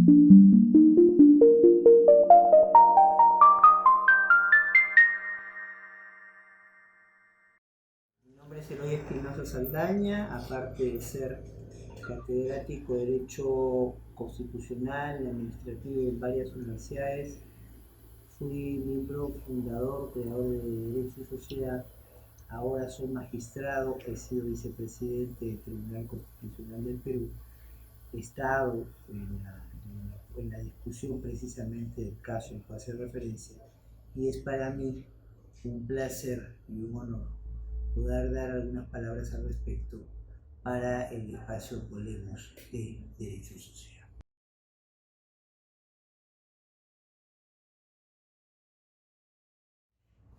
Mi nombre es Eloy Espinosa Saldaña, aparte de ser catedrático de Derecho Constitucional y Administrativo en varias universidades, fui miembro fundador, creador de Derecho y Sociedad. Ahora soy magistrado, he sido vicepresidente del Tribunal Constitucional del Perú. He estado en la discusión precisamente del caso al que hace referencia, y es para mí un placer y un honor poder dar algunas palabras al respecto para el espacio Polemos de Derecho y Sociedad.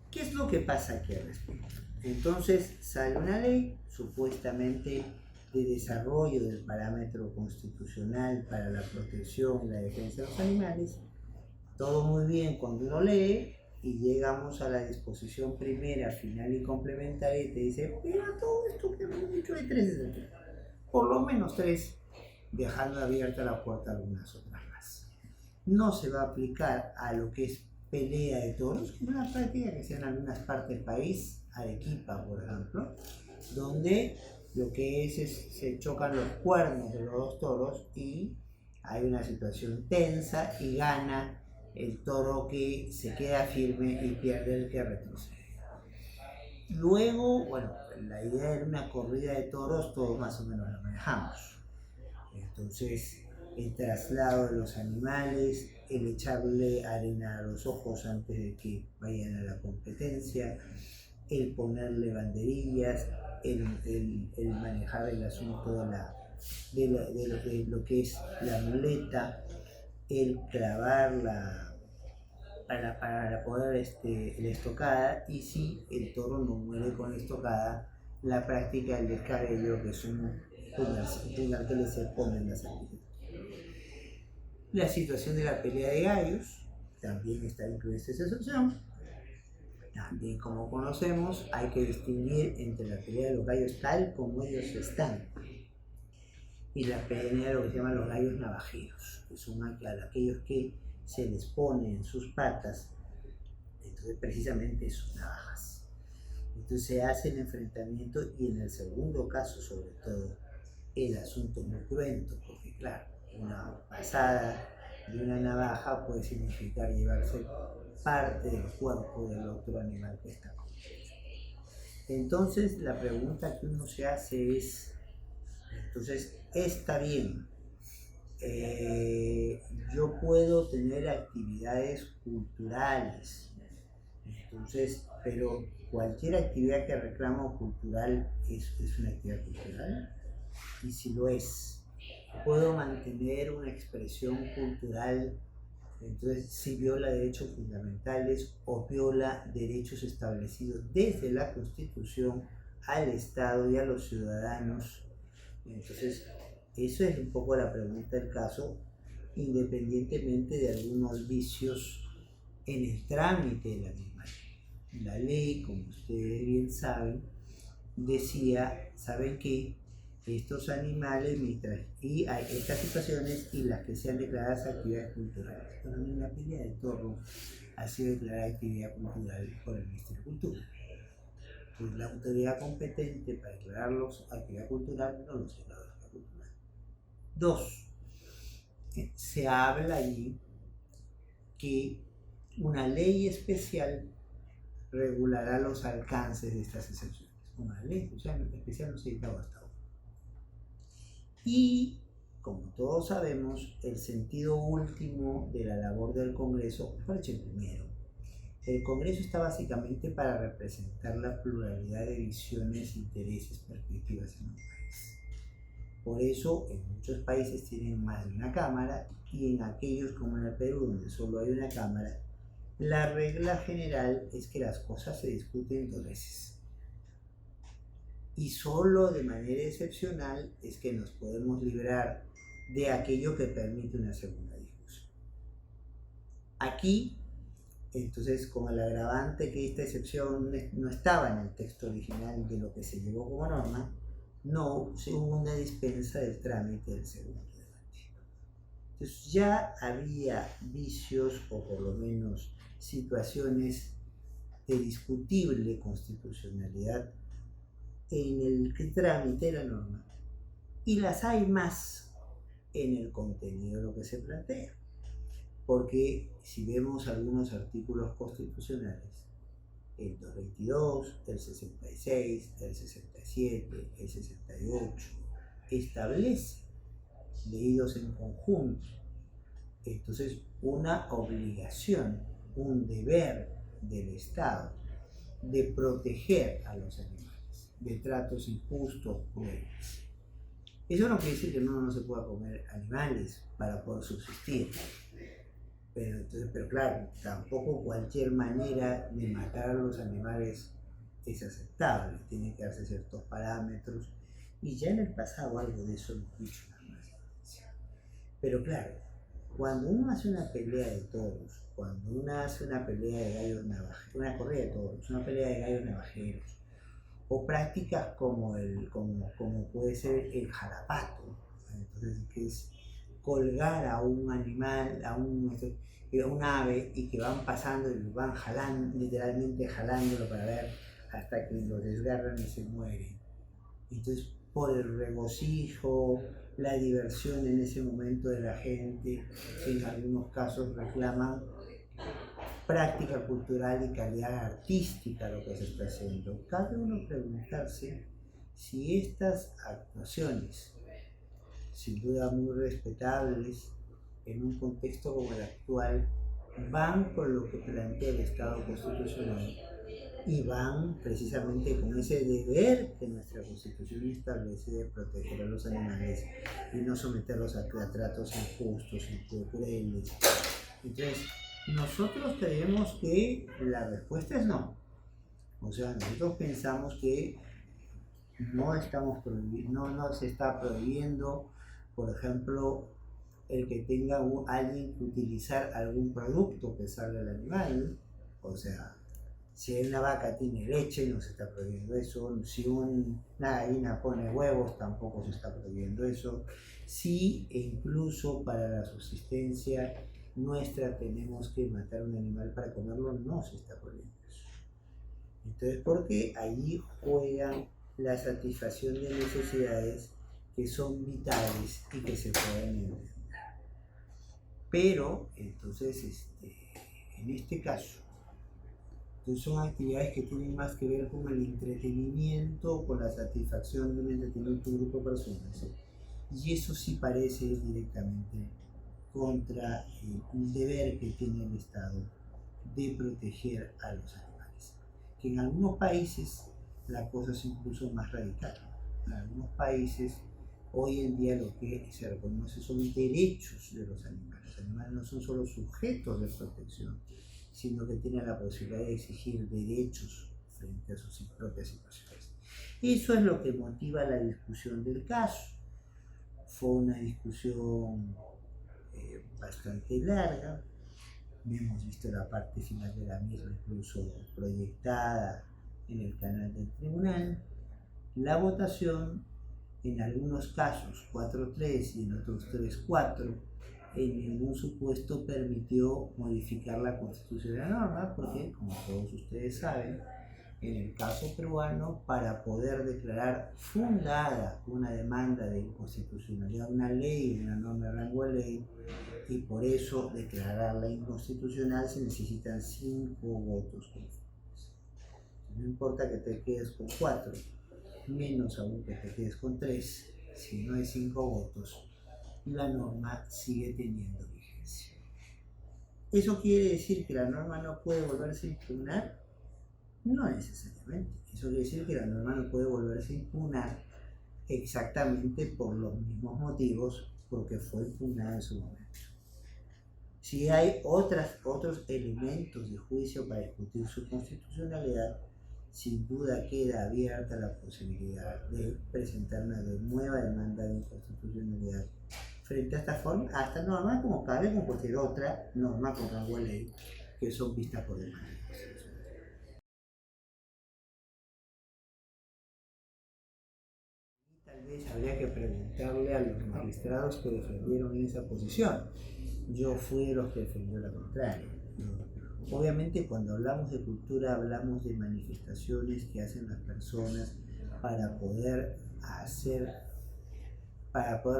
¿Qué es lo que pasa aquí al respecto? Entonces sale una ley supuestamente de desarrollo del parámetro constitucional para la protección y la defensa de los animales. Todo muy bien cuando uno lee y llegamos a la disposición primera, final y complementaria y te dice, mira, todo esto que hemos dicho hay tres desde por lo menos tres, dejando abierta la puerta a algunas otras más. No se va a aplicar a lo que es pelea de toros, que es una práctica que se da en algunas partes del país, Arequipa por ejemplo, donde lo que es se chocan los cuernos de los dos toros y hay una situación tensa y gana el toro que se queda firme y pierde el que retrocede. Luego, bueno, la idea de una corrida de toros todos más o menos la manejamos. Entonces, el traslado de los animales, el echarle arena a los ojos antes de que vayan a la competencia, el ponerle banderillas, el manejar el asunto de lo que es la muleta, el clavarla para poder la estocada, y si el toro no muere con la estocada, la práctica del descabello, que es un puñal que le se pone en la sangre. La situación de la pelea de gallos también está incluida esta excepción. También, como conocemos, hay que distinguir entre la pelea de los gallos tal como ellos están y la pelea de lo que se llaman los gallos navajeros, que son aquellos que se les pone en sus patas, entonces precisamente sus navajas. Entonces se hace el enfrentamiento, y en el segundo caso sobre todo el asunto muy cruento, porque claro, una pasada de una navaja puede significar llevarse parte del cuerpo del otro animal que está comiendo. Entonces la pregunta que uno se hace es, entonces está bien, yo puedo tener actividades culturales, entonces, pero cualquier actividad que reclamo cultural es una actividad cultural, y si lo es, puedo mantener una expresión cultural, entonces si viola derechos fundamentales o viola derechos establecidos desde la Constitución al Estado y a los ciudadanos. Entonces eso es un poco la pregunta del caso, independientemente de algunos vicios en el trámite de la misma ley. La ley, como ustedes bien saben, decía, ¿saben qué? Estos animales, y hay estas situaciones y las que sean declaradas actividades culturales. Pero en la pelea de toros ha sido declarada actividad cultural por el Ministerio de Cultura. Pues la autoridad competente para declararlos actividad cultural no los declara actividad cultural. Dos, se habla allí que una ley especial regulará los alcances de estas excepciones. Una ley especial no se ha dictado hasta ahora. Y, como todos sabemos, el sentido último de la labor del Congreso, mejor dicho, el primero, el Congreso está básicamente para representar la pluralidad de visiones, intereses, perspectivas en un país. Por eso, en muchos países tienen más de una cámara, y en aquellos como en el Perú, donde solo hay una cámara, la regla general es que las cosas se discuten dos veces. Y solo de manera excepcional es que nos podemos librar de aquello que permite una segunda discusión. Aquí, entonces, con el agravante que esta excepción no estaba en el texto original de lo que se llevó como norma, no hubo una dispensa del trámite del segundo debate. Entonces ya había vicios o por lo menos situaciones de discutible constitucionalidad en el trámite de la norma y las hay más en el contenido de lo que se plantea. Porque si vemos algunos artículos constitucionales, el 222, el 66, el 67, el 68, establece, leídos en conjunto, entonces una obligación, un deber del Estado de proteger a los animales de tratos injustos, crueles. Eso no quiere decir que uno no se pueda comer animales para poder subsistir. Pero claro, tampoco cualquier manera de matar a los animales es aceptable. Tiene que darse ciertos parámetros. Y ya en el pasado algo de eso hemos dicho nada más. Pero claro, cuando uno hace una pelea de toros, cuando uno hace una pelea de gallos navajeros, una corrida de toros, una pelea de gallos navajeros, o prácticas como puede ser el jalapato, entonces que es colgar a un animal, a un ave y que van pasando y van jalando, literalmente jalándolo para ver hasta que lo desgarran y se mueren. Entonces, por el regocijo, la diversión en ese momento de la gente, en algunos casos reclaman práctica cultural y calidad artística lo que se está haciendo. Cabe uno preguntarse si estas actuaciones, sin duda muy respetables, en un contexto como el actual, van con lo que plantea el Estado constitucional y van precisamente con ese deber que nuestra Constitución establece de proteger a los animales y no someterlos a tratos injustos y crueles. Entonces, nosotros creemos que la respuesta es no. O sea, nosotros pensamos que no se está prohibiendo, por ejemplo, el que tenga alguien que utilizar algún producto que salga del animal. O sea, si una vaca tiene leche, no se está prohibiendo eso. Si una gallina pone huevos, tampoco se está prohibiendo eso. Sí, e incluso para la subsistencia nuestra tenemos que matar un animal para comerlo, no se está prohibiendo eso. Entonces, porque allí juegan la satisfacción de necesidades que son vitales y que se pueden entender. Pero, entonces, en este caso, entonces son actividades que tienen más que ver con el entretenimiento, con la satisfacción de un entretenimiento de un grupo de personas. Y eso sí parece directamente contra el deber que tiene el Estado de proteger a los animales. Que en algunos países la cosa es incluso más radical. En algunos países hoy en día lo que se reconoce son derechos de los animales. Los animales no son solo sujetos de protección, sino que tienen la posibilidad de exigir derechos frente a sus propias situaciones. Eso es lo que motiva la discusión del caso. Fue una discusión bastante larga. Hemos visto la parte final de la misma incluso proyectada en el canal del tribunal. La votación, en algunos casos 4-3 y en otros 3-4, en ningún supuesto permitió modificar la constitución de la norma, porque, como todos ustedes saben, en el caso peruano, para poder declarar fundada una demanda de inconstitucionalidad de una ley, una norma de rango de ley, y por eso declararla inconstitucional, se necesitan 5 votos conformes. No importa que te quedes con 4, menos aún que te quedes con 3, si no hay 5 votos, la norma sigue teniendo vigencia. ¿Eso quiere decir que la norma no puede volverse a impugnar? No necesariamente. Eso quiere decir que la norma no puede volverse a impugnar exactamente por los mismos motivos porque fue impugnada en su momento. Si hay otros elementos de juicio para discutir su constitucionalidad, sin duda queda abierta la posibilidad de presentar una nueva demanda de inconstitucionalidad frente a esta norma, como cabe con cualquier otra norma con rango de ley que son vistas por demanda. Tal vez Habría que preguntarle a los magistrados que defendieron esa posición. Yo fui de los que defendió la contraria. Obviamente cuando hablamos de cultura hablamos de manifestaciones que hacen las personas para poder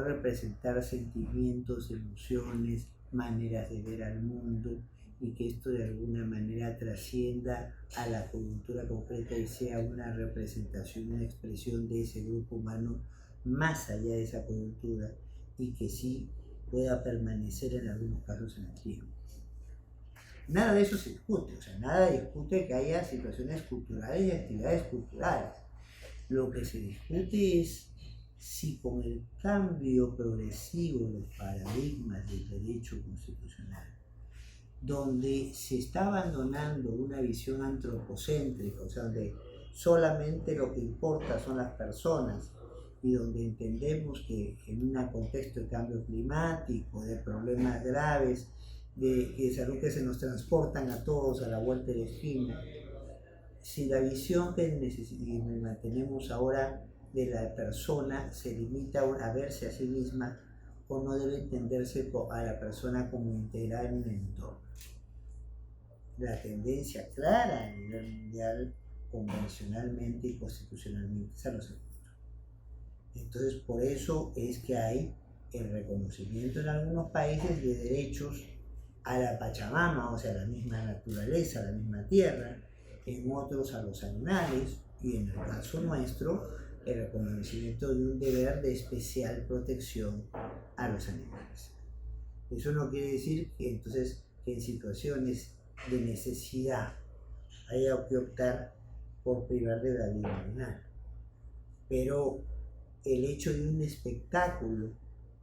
representar sentimientos, emociones, maneras de ver al mundo, y que esto de alguna manera trascienda a la coyuntura concreta y sea una representación, una expresión de ese grupo humano más allá de esa coyuntura, y que sí pueda permanecer en algunos casos en el tiempo. Nada de eso se discute, o sea, nada discute que haya situaciones culturales y actividades culturales. Lo que se discute es si con el cambio progresivo de los paradigmas del derecho constitucional, donde se está abandonando una visión antropocéntrica, o sea, donde solamente lo que importa son las personas, y donde entendemos que en un contexto de cambio climático, de problemas graves, de salud que se nos transportan a todos a la vuelta de la esquina, si la visión que mantenemos ahora de la persona se limita a verse a sí misma, o no debe entenderse a la persona como integrada en un entorno. La tendencia clara a nivel mundial, convencionalmente y constitucionalmente, es a los encuentros. Entonces, por eso es que hay el reconocimiento en algunos países de derechos a la Pachamama, o sea, a la misma naturaleza, a la misma tierra, en otros a los animales, y en el caso nuestro, el reconocimiento de un deber de especial protección a los animales. Eso no quiere decir que entonces que en situaciones de necesidad haya que optar por privar de la vida animal, pero el hecho de un espectáculo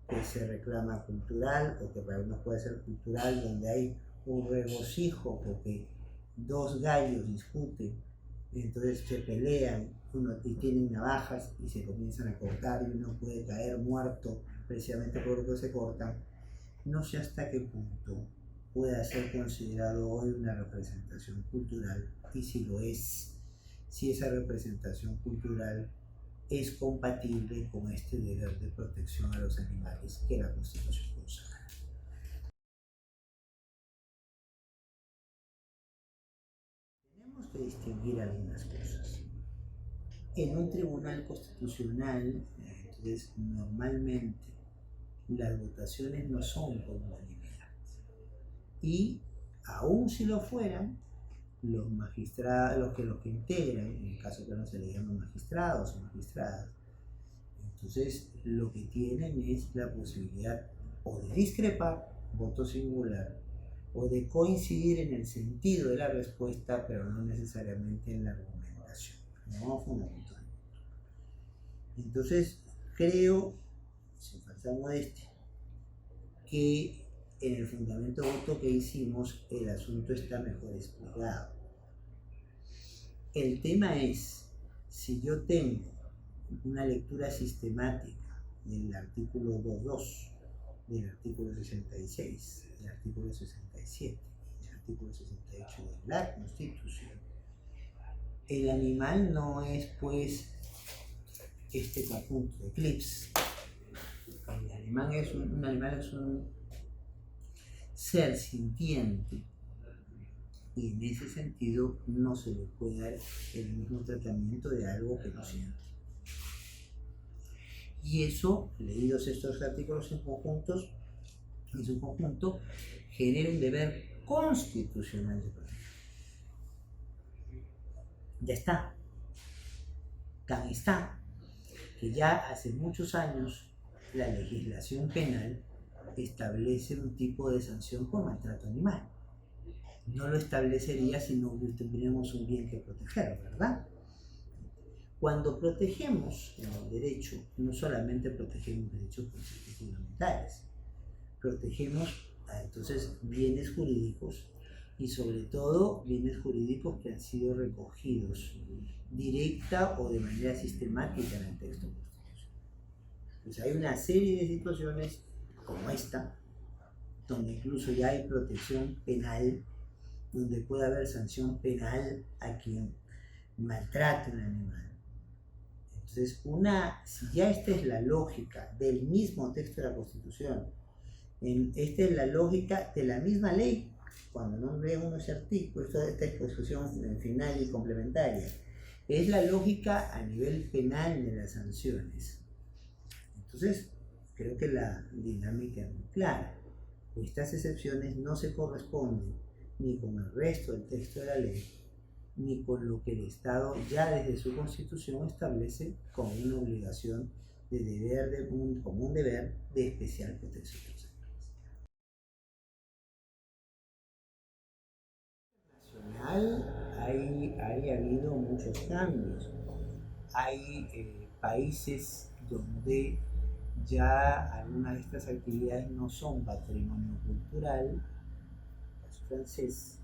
que se reclama cultural, o que para algunos puede ser cultural, donde hay un regocijo porque dos gallos discuten, entonces se pelean y tienen navajas y se comienzan a cortar, y uno puede caer muerto precisamente por lo que se cortan. No sé hasta qué punto pueda ser considerado hoy una representación cultural, y si lo es, si esa representación cultural es compatible con este deber de protección a los animales que la Constitución consagra. Tenemos que distinguir algunas cosas. En un tribunal constitucional, entonces, normalmente las votaciones no son por unanimidad, y aun si lo fueran, los magistrados, los que integran, en el caso que no se le llaman magistrados o magistradas, entonces lo que tienen es la posibilidad o de discrepar, voto singular, o de coincidir en el sentido de la respuesta, pero no necesariamente en la argumentación, no fundamentalmente. Entonces creo, sin falta modestia, que en el fundamento de voto que hicimos el asunto está mejor explicado. El tema es, si yo tengo una lectura sistemática del artículo 2.2, del artículo 66, del artículo 67, del artículo 68 de la Constitución, el animal no es pues este conjunto de clips. El animal es un ser sintiente, y en ese sentido no se le puede dar el mismo tratamiento de algo que no siente. Y eso, leídos estos artículos en su conjunto, genera un deber constitucional de protección. Ya está. Tan está que ya hace muchos años la legislación penal establece un tipo de sanción por maltrato animal. No lo establecería si no tuviéramos un bien que proteger, ¿verdad? Cuando protegemos en el derecho, no solamente protegemos derechos fundamentales, protegemos entonces bienes jurídicos, y sobre todo bienes jurídicos que han sido recogidos directa o de manera sistemática en el texto constitucional. Pues hay una serie de situaciones como esta, donde incluso ya hay protección penal, donde puede haber sanción penal a quien maltrate un animal. Entonces Entonces, si ya esta es la lógica del mismo texto de la Constitución, esta es la lógica de la misma ley, cuando nombre uno ese artículo, esta exposición final y complementaria, es la lógica a nivel penal de las sanciones. Entonces, creo que la dinámica es muy clara. Estas excepciones no se corresponden ni con el resto del texto de la ley, ni con lo que el Estado ya desde su Constitución establece como una obligación como un deber de especial protección de los animales. Hay habido muchos cambios. Hay países donde ya algunas de estas actividades no son patrimonio cultural, es francés.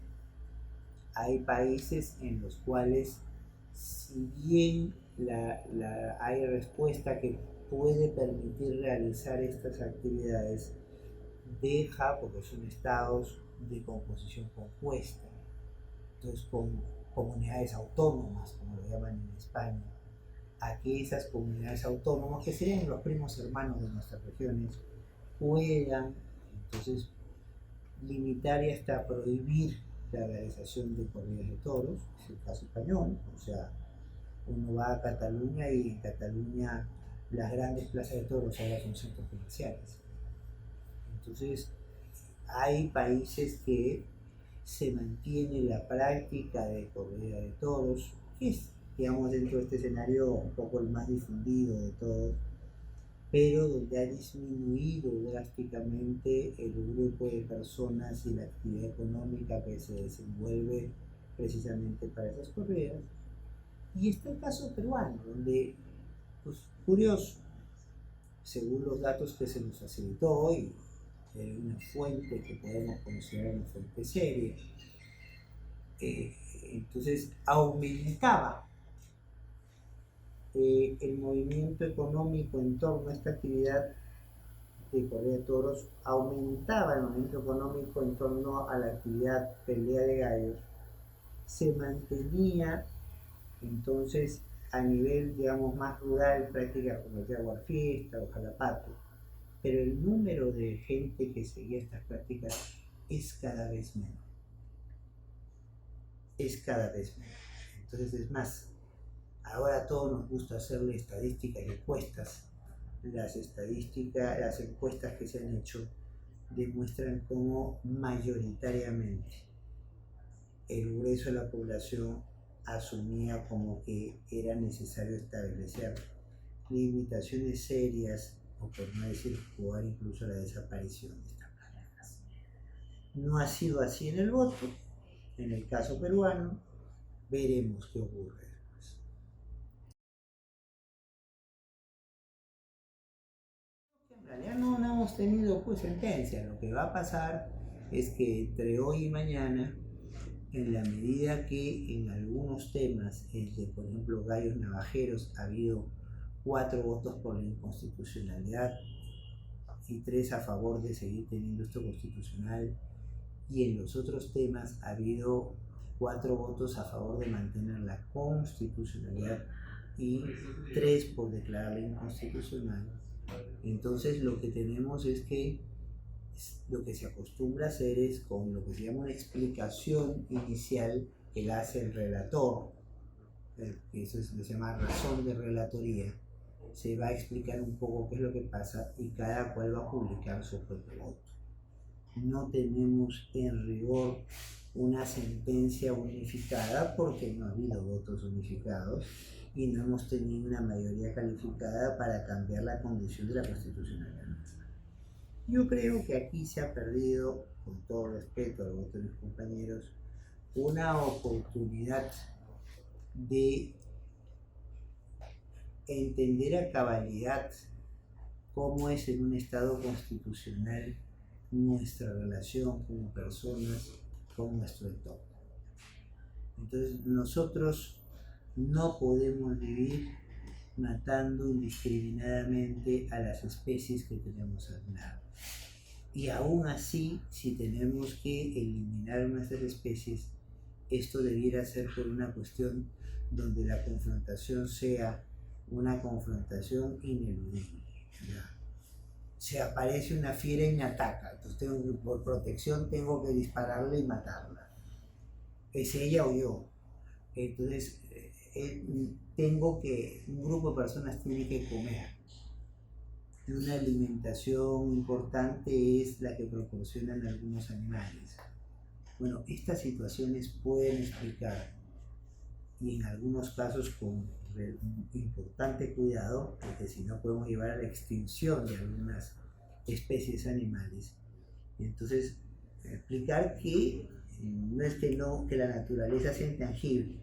Hay países en los cuales, si bien hay respuesta que puede permitir realizar estas actividades, porque son estados de composición compuesta, entonces con comunidades autónomas, como lo llaman en España, a que esas comunidades autónomas, que serían los primos hermanos de nuestras regiones, puedan entonces limitar y hasta prohibir la realización de corridas de toros. Es el caso español. O sea, uno va a Cataluña y en Cataluña las grandes plazas de toros ahora son centros comerciales. Entonces, hay países que se mantiene la práctica de corrida de toros, que es, digamos, dentro de este escenario un poco el más difundido de todos, pero donde ha disminuido drásticamente el grupo de personas y la actividad económica que se desenvuelve precisamente para esas corridas. Y está el caso peruano, donde, pues, curioso, según los datos que se nos facilitó hoy, una fuente que podemos considerar una fuente seria, entonces aumentaba el movimiento económico en torno a esta actividad de corrida de toros, aumentaba el movimiento económico en torno a la actividad pelea de gallos, se mantenía entonces a nivel, digamos, más rural, práctica como el aguafiesta o jalapato, pero el número de gente que seguía estas prácticas es cada vez menos. Entonces, es más, ahora a todos nos gusta hacerle estadísticas y encuestas. Las encuestas que se han hecho demuestran cómo mayoritariamente el grueso de la población asumía como que era necesario establecer limitaciones serias, o por no decir jugar incluso la desaparición de estas prácticas. No ha sido así en el voto. En el caso peruano, veremos qué ocurre. En realidad no hemos tenido pues sentencia. Lo que va a pasar es que entre hoy y mañana, en la medida que en algunos temas, por ejemplo gallos navajeros, ha habido 4 votos por la inconstitucionalidad y 3 a favor de seguir teniendo esto constitucional, y en los otros temas ha habido 4 votos a favor de mantener la constitucionalidad y 3 por declararla inconstitucional. Entonces lo que tenemos es que lo que se acostumbra a hacer es, con lo que se llama una explicación inicial que la hace el relator, eso se llama razón de relatoría, se va a explicar un poco qué es lo que pasa y cada cual va a publicar su propio voto. No tenemos en rigor una sentencia unificada porque no ha habido votos unificados y no hemos tenido una mayoría calificada para cambiar la condición de la constitucionalidad. Yo creo que aquí se ha perdido, con todo respeto al voto de mis compañeros, una oportunidad de entender a cabalidad cómo es en un Estado constitucional nuestra relación como personas con nuestro entorno. Entonces nosotros no podemos vivir matando indiscriminadamente a las especies que tenemos al lado. Y aún así, si tenemos que eliminar nuestras especies, esto debiera ser por una cuestión donde la confrontación sea una confrontación ineludible. ¿Ya? Se aparece una fiera y me ataca, entonces por protección tengo que dispararle y matarla. ¿Es ella o yo? Entonces un grupo de personas tiene que comer. Y una alimentación importante es la que proporcionan algunos animales. Bueno, estas situaciones pueden explicar, y en algunos casos con importante cuidado, porque si no podemos llevar a la extinción de algunas especies animales. Entonces, explicar que no es que la naturaleza sea intangible,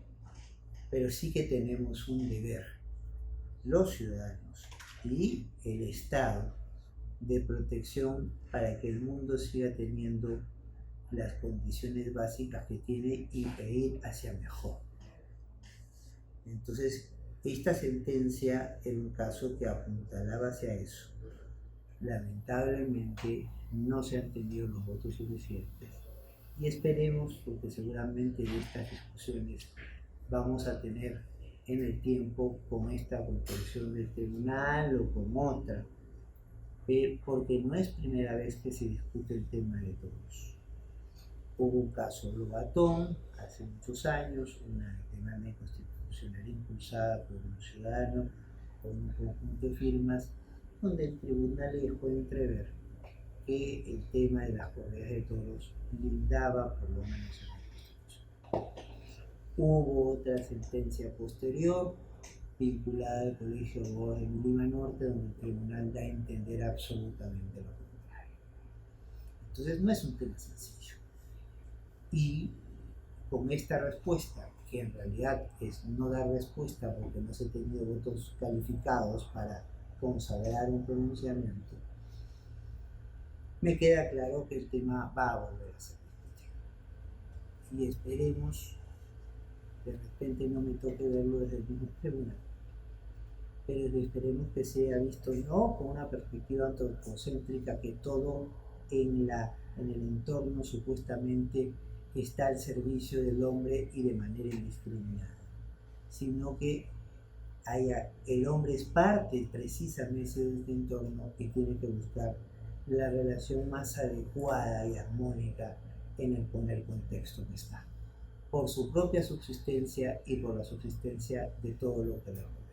pero sí que tenemos un deber, los ciudadanos y el Estado, de protección para que el mundo siga teniendo las condiciones básicas que tiene y ir hacia mejor. Entonces, esta sentencia era un caso que apuntalaba hacia eso. Lamentablemente no se han tenido los votos suficientes y esperemos, porque seguramente de estas discusiones vamos a tener en el tiempo con esta conclusión del tribunal o con otra, porque no es primera vez que se discute el tema de todos. Hubo un caso Lobatón hace muchos años, una demanda constitucional impulsada por un ciudadano con un conjunto de firmas, donde el tribunal dejó entrever que el tema de las corridas de toros lindaba por lo menos en la Constitución. Hubo otra sentencia posterior vinculada al Colegio de Abogados de Lima Norte, donde el tribunal da a entender absolutamente lo contrario. Entonces no es un tema sencillo. Y con esta respuesta, que en realidad es no dar respuesta porque no se han tenido votos calificados para consagrar un pronunciamiento, me queda claro que el tema va a volver a ser discutido. Y esperemos, de repente no me toque verlo desde el mismo tribunal, pero esperemos que sea visto no con una perspectiva antropocéntrica, que todo en el entorno supuestamente está al servicio del hombre y de manera indiscriminada, sino que el hombre es parte precisamente de este entorno y tiene que buscar la relación más adecuada y armónica con el contexto que está, por su propia subsistencia y por la subsistencia de todo lo que le rodea.